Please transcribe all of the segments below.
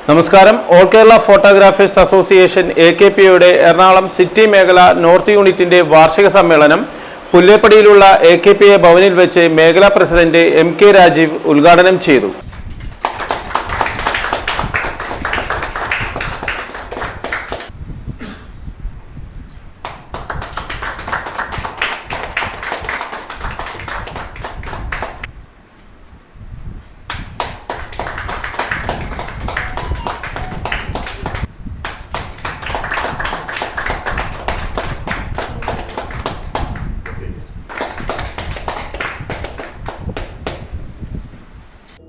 നമസ്കാരം. All Kerala photographers association AKPയുടെ Ernakulam city മേഖല നോർത്ത് യൂണിറ്റിന്റെ വാർഷിക സമ്മേളനം പുല്ലേപ്പടിയിലുള്ള AKPA ഭവനിൽ വെച്ച് മേഖലാ പ്രസിഡന്റ് MK രാജീവ് ഉദ്ഘാടനം ചെയ്തു.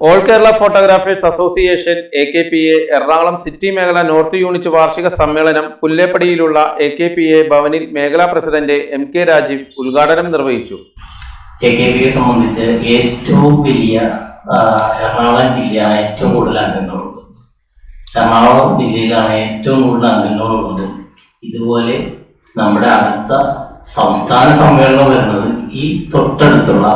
All Kerala photographers association AKPA Ernakulam city മേഖല നോർത്ത് യൂണിറ്റ് വാർഷിക സമ്മേളനം പുല്ലേപ്പടിയിലുള്ള AKPA ഭവനിൽ മേഖലാ പ്രസിഡന്റ് MK രാജീവ് ഉദ്ഘാടനം നിർവഹിച്ചു. AKPയെ സംബന്ധിച്ച് ഏറ്റവും വലിയ എറണാകുളം ജില്ലയാണ് ഏറ്റവും കൂടുതൽ അംഗങ്ങളുള്ളത്. എറണാകുളം ജില്ലയിലാണ് ഏറ്റവും കൂടുതൽ അംഗങ്ങളുള്ളത്. ഇതുപോലെ നമ്മുടെ അടുത്ത സംസ്ഥാന സമ്മേളനം വരുന്നത് ഈ തൊട്ടടുത്തുള്ള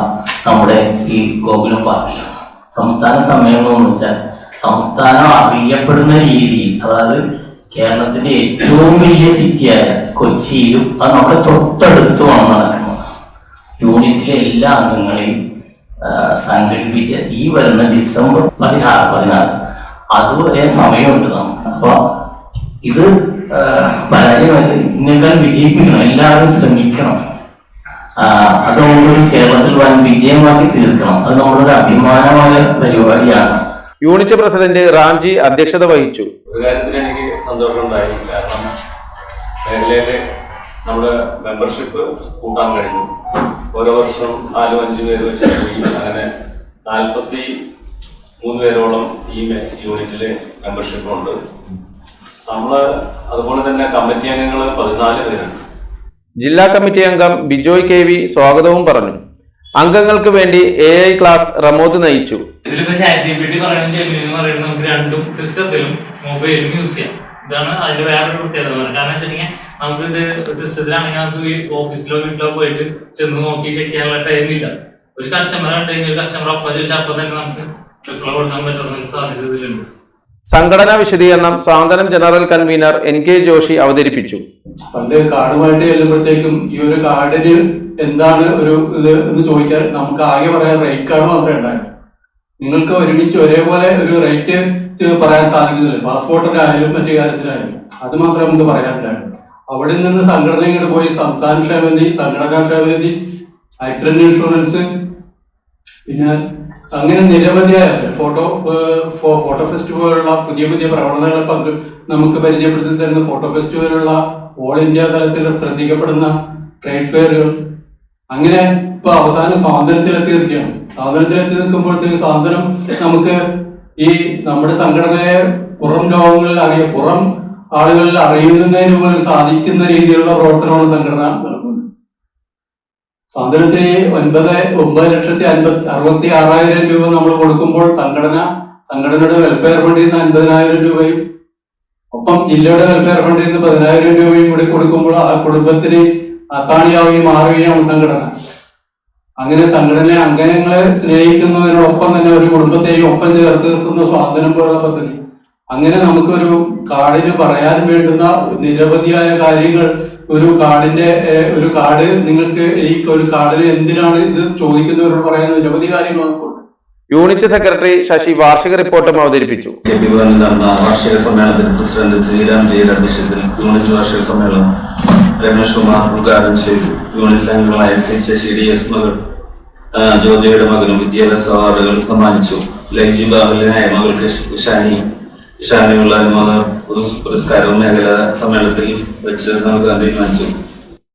നമ്മുടെ ഈ ഗോകുലം പാർക്കിലാണ്. സംസ്ഥാന സമ്മേളനം എന്ന് വെച്ചാൽ സംസ്ഥാനം അറിയപ്പെടുന്ന രീതിയിൽ, അതായത് കേരളത്തിന്റെ ഏറ്റവും വലിയ സിറ്റിയായ കൊച്ചിയിലും അത് നമ്മുടെ തൊട്ടടുത്തുമാണ് നടക്കുന്നത്. യൂണിറ്റിലെ എല്ലാ അംഗങ്ങളെയും സംഘടിപ്പിച്ച് ഈ വരുന്ന ഡിസംബർ 16 അതുവരെ സമയമുണ്ട് നമുക്ക്. അപ്പൊ ഇത് പരാജയമായിട്ട് ഇതിനേക്കാൾ വിജയിപ്പിക്കണം, എല്ലാവരും ശ്രമിക്കണം. അത് നമ്മളൊരു കേരളത്തിൽ വൻ വിജയമാക്കി തീർക്കണം. അത് നമ്മളൊരു അഭിമാനമായ പരിപാടിയാണ്. യൂണിറ്റ് പ്രസിഡന്റ് റാംജി അധ്യക്ഷത വഹിച്ചു. ഒരു കാര്യത്തിൽ എനിക്ക് സന്തോഷമുണ്ടായി. കാരണം മേഖലയില് നമ്മുടെ മെമ്പർഷിപ്പ് കൂട്ടാൻ കഴിഞ്ഞു. ഓരോ വർഷം 4-5 പേര് വെച്ച് അങ്ങനെ 43 പേരോളം ഈ യൂണിറ്റില് മെമ്പർഷിപ്പ് ഉണ്ട്. നമ്മള് അതുപോലെ തന്നെ കമ്മിറ്റി അംഗങ്ങൾ 14 പേരുണ്ട്. ജില്ലാ കമ്മിറ്റി അംഗം ബിജോയ് KV സ്വാഗതവും പറഞ്ഞു. അംഗങ്ങൾക്ക് വേണ്ടി AI ക്ലാസ് റമോദ് നയിച്ചു. ഇതിലിപ്പോ ChatGPT പറയുന്നത് നമുക്ക് രണ്ടും സിസ്റ്റത്തിലും മൊബൈലും യൂസ് ചെയ്യാം. ഇതാണ് അതിന്റെ വേറൊരു പ്രത്യേകത. കാരണം വെച്ചിട്ടുണ്ടെങ്കിൽ നമുക്ക് ഇത് സിസ്റ്റത്തിലാണെങ്കിൽ നമുക്ക് ഓഫീസിലോ വീട്ടിലോ പോയിട്ട് ചെന്ന് നോക്കി ചെക്ക് ചെയ്യാനുള്ള ടൈമില്ല. ഒരു കസ്റ്റമർ ഉണ്ട് കഴിഞ്ഞാൽ കസ്റ്റമർ അപ്പൊ ചോദിച്ചാൽ അപ്പൊ തന്നെ നമുക്ക് റിപ്ലൈ കൊടുക്കാൻ പറ്റുന്ന സാധ്യത ഇതിലുണ്ട്. സംഘടനാ വിശദീകരണം സാന്ത്വനം ജനറൽ കൺവീനർ NK ജോഷി അവതരിപ്പിച്ചു. പണ്ട് കാർഡുമായിട്ട് ചെല്ലുമ്പോഴത്തേക്കും ഈ ഒരു കാർഡിന് എന്താണ് ഒരു ഇത് എന്ന് ചോദിക്കാൻ നമുക്ക് ആകെ പറയാൻ റേറ്റ് കാർഡ് മാത്രമേ ഉണ്ടായിരുന്നു. നിങ്ങൾക്ക് ഒരുമിച്ച് ഒരേപോലെ ഒരു റേറ്റ് പറയാൻ സാധിക്കുന്നില്ല. പാസ്പോർട്ടിനായാലും മറ്റു കാര്യത്തിലായാലും അത് മാത്രമേ നമുക്ക് പറയാനുണ്ടായിരുന്നു. അവിടെ നിന്ന് സംഘടന ഇങ്ങോട്ട് പോയി സംസ്ഥാന ക്ഷേമനിധി, സംഘടനാ ക്ഷേമനിധി, ആക്സിഡന്റ് ഇൻഷുറൻസ്, പിന്നെ അങ്ങനെ നിരവധിയായ ഫോട്ടോ ഫെസ്റ്റ് പോലുള്ള പുതിയ പുതിയ പ്രവണതകളെ നമുക്ക് പരിചയപ്പെടുത്തി തരുന്ന ഫോട്ടോ ഫെസ്റ്റ് പോലുള്ള ഓൾ ഇന്ത്യ തലത്തിൽ ശ്രദ്ധിക്കപ്പെടുന്ന ട്രേഡ് ഫെയറുകൾ, അങ്ങനെ ഇപ്പൊ അവസാനം സ്വാതന്ത്ര്യത്തിലെത്തി നിൽക്കുകയാണ്. സ്വാതന്ത്ര്യത്തിലെത്തി നിൽക്കുമ്പോഴത്തേക്ക് സ്വാതന്ത്ര്യം നമുക്ക് ഈ നമ്മുടെ സംഘടനയെ പുറം ലോകങ്ങളിൽ പുറം ആളുകളിൽ അറിയുന്നതിന് പോലും സാധിക്കുന്ന രീതിയിലുള്ള പ്രവർത്തനമാണ് സംഘടന നടക്കുന്നത്. സ്വാതന്ത്ര്യത്തിന് 9,66,000 രൂപ നമ്മൾ കൊടുക്കുമ്പോൾ സംഘടനയുടെ വെൽഫെയർ ഫണ്ടിൽ നിന്ന് 50,000 രൂപയും ഒപ്പം ജില്ലയുടെ വെൽഫെയർ ഫണ്ടിൽ നിന്ന് 10,000 രൂപയും കൂടി കൊടുക്കുമ്പോൾ ആ കുടുംബത്തിന് അത്താണിയാവുകയും മാറുകയാണ് സംഘടന. അങ്ങനെ സംഘടന അംഗങ്ങളെ സ്നേഹിക്കുന്നതിനോടൊപ്പം തന്നെ ഒരു കുടുംബത്തെയും ഒപ്പം ചേർത്ത് നിർത്തുന്ന സ്വാതന്ത്ര്യം പോലുള്ള പദ്ധതി. അങ്ങനെ നമുക്കൊരു കാർഡിന് പറയാൻ വേണ്ടുന്ന നിരവധിയായ കാര്യങ്ങൾ, ഒരു കാർഡ് നിങ്ങൾക്ക് ഈ ഒരു കാർഡിന് എന്തിനാണ് ഇത് ചോദിക്കുന്നവരോട് പറയാൻ നിരവധി കാര്യങ്ങൾ നമുക്കുണ്ട്. യൂണിറ്റ് സെക്രട്ടറി ശശി വാർഷിക റിപ്പോർട്ടും അവതരിപ്പിച്ചു. നടന്ന വാർഷിക സമ്മേളനത്തിൽ പ്രസിഡന്റ് ശ്രീരാംജിയുടെ അധ്യക്ഷതയിൽ യൂണിറ്റ് വാർഷിക സമ്മേളനം രമേഷ് കുമാർ ഉദ്ഘാടനം ചെയ്തു. യൂണിറ്റ് അംഗങ്ങളായ ശ്രീ ശശി DS മകൾ ജ്യോതിയുടെ മകനും വിദ്യാഭ്യാസ അവാർഡുകൾ സമ്മാനിച്ചു. ലൈജി ബാഹുലിനായ മകൾക്ക് ഇഷാനിയുള്ള പുരസ്കാരവും മേഖലാ സമ്മേളനത്തിൽ വെച്ച് നൽകാൻ തീരുമാനിച്ചു.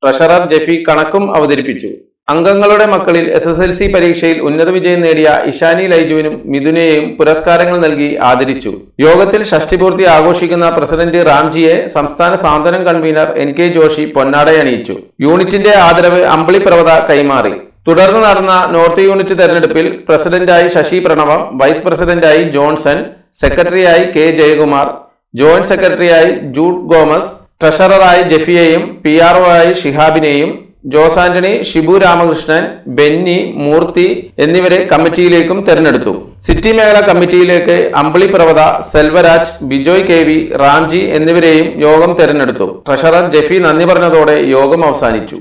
ട്രഷറർ ജെഫി കണക്കും അവതരിപ്പിച്ചു. അംഗങ്ങളുടെ മക്കളിൽ SSLC പരീക്ഷയിൽ ഉന്നത വിജയം നേടിയ ഇഷാനി ലൈജുവിനും മിഥുനെയും പുരസ്കാരങ്ങൾ നൽകി ആദരിച്ചു. യോഗത്തിൽ ഷഷ്ടിപൂർത്തി ആഘോഷിക്കുന്ന പ്രസിഡന്റ് റാംജിയെ സംസ്ഥാന സാന്ത്വനം കൺവീനർ NK ജോഷി പൊന്നാടയണിയിച്ചു. യൂണിറ്റിന്റെ ആദരവ് അമ്പിളി പ്രവത കൈമാറി. തുടർന്ന് നടന്ന നോർത്ത് യൂണിറ്റ് തെരഞ്ഞെടുപ്പിൽ പ്രസിഡന്റായി ശശി പ്രണവം, വൈസ് പ്രസിഡന്റായി ജോൺസൺ, സെക്രട്ടറിയായി K ജയകുമാർ, ജോയിന്റ് സെക്രട്ടറിയായി ജൂഡ് ഗോമസ്, ട്രഷററായി ജെഫിയെയും PRO ആയി ഷിഹാബിനെയും ജോസ് ആന്റണി, ഷിബു രാമകൃഷ്ണൻ, ബെന്നി, മൂർത്തി എന്നിവരെ കമ്മിറ്റിയിലേക്കും തെരഞ്ഞെടുത്തു. സിറ്റി മേഖല കമ്മിറ്റിയിലേക്ക് അമ്പിളി പ്രവത, സെൽവരാജ്, ബിജോയ് KV, റാംജി എന്നിവരെയും യോഗം തെരഞ്ഞെടുത്തു. ട്രഷറർ ജെഫി നന്ദി പറഞ്ഞതോടെ യോഗം അവസാനിച്ചു.